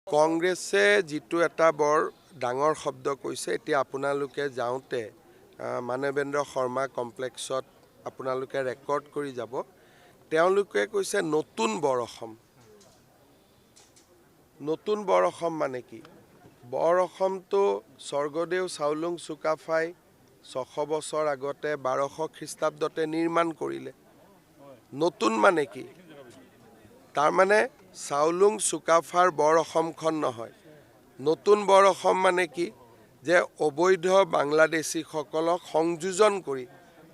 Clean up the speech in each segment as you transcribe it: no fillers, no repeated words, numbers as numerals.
কংগ্ৰেছে যিটো এটা বৰ ডাঙৰ শব্দ কৈছে, এতিয়া আপোনালোকে যাওঁতে মানৱেন্দ্ৰ শৰ্মা কমপ্লেক্সত আপোনালোকে ৰেকৰ্ড কৰি যাব। তেওঁলোকে কৈছে নতুন বৰ অসম। নতুন বৰ অসম মানে কি? বৰ অসমটো স্বৰ্গদেউ চাওলুং চুকাফাই 600 বছৰ আগতে 1200 খ্ৰীষ্টাব্দতে নিৰ্মাণ কৰিলে। নতুন মানে কি? তাৰমানে চাওলুং চুকাফাৰ বৰ অসমখন নহয়। নতুন বৰ অসম মানে কি? যে অবৈধ বাংলাদেশীসকলক সংযোজন কৰি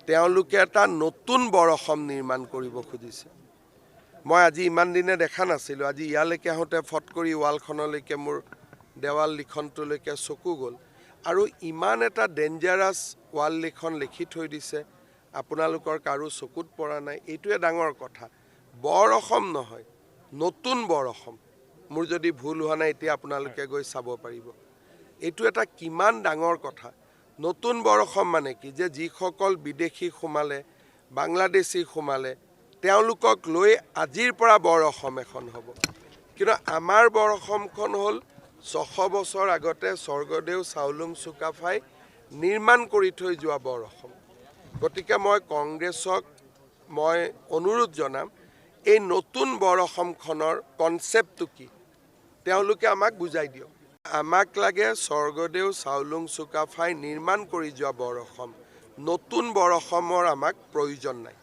তেওঁলোকে এটা নতুন বৰ অসম নিৰ্মাণ কৰিব খুজিছে। মই আজি ইমান দিনে দেখা নাছিলোঁ। আজি ইয়ালৈকে আহোঁতে ফট কৰি ৱালখনলৈকে মোৰ দেৱাল লিখনটোলৈকে চকু গ'ল আৰু ইমান এটা ডেঞ্জাৰাছ ৱাল লিখন লিখি থৈ দিছে, আপোনালোকৰ কাৰো চকুত পৰা নাই। এইটোৱে ডাঙৰ কথা। বৰ অসম নহয়, নতুন বৰ অসম। মোৰ যদি ভুল হোৱা নাই এতিয়া আপোনালোকে গৈ চাব পাৰিব। এইটো এটা কিমান ডাঙৰ কথা। নতুন বৰ অসম মানে কি? যে যিসকল বিদেশী সোমালে, বাংলাদেশী সোমালে, তেওঁলোকক লৈ আজিৰ পৰা বৰ অসম এখন হ'ব। কিন্তু আমাৰ বৰ অসমখন হ'ল 600 বছৰ আগতে স্বৰ্গদেউ চাওলুং চুকাফাই নিৰ্মাণ কৰি থৈ যোৱা বৰ অসম। গতিকে মই কংগ্ৰেছক অনুৰোধ জনাম, এই নতুন বৰ অসমখনৰ কনচেপ্টটো কি তেওঁলোকে আমাক বুজাই দিয়ক। আমাক লাগে স্বৰ্গদেউ চাওলুং চুকাফাই নিৰ্মাণ কৰি যোৱা বৰ অসম। নতুন বৰ অসমৰ আমাক প্ৰয়োজন নাই।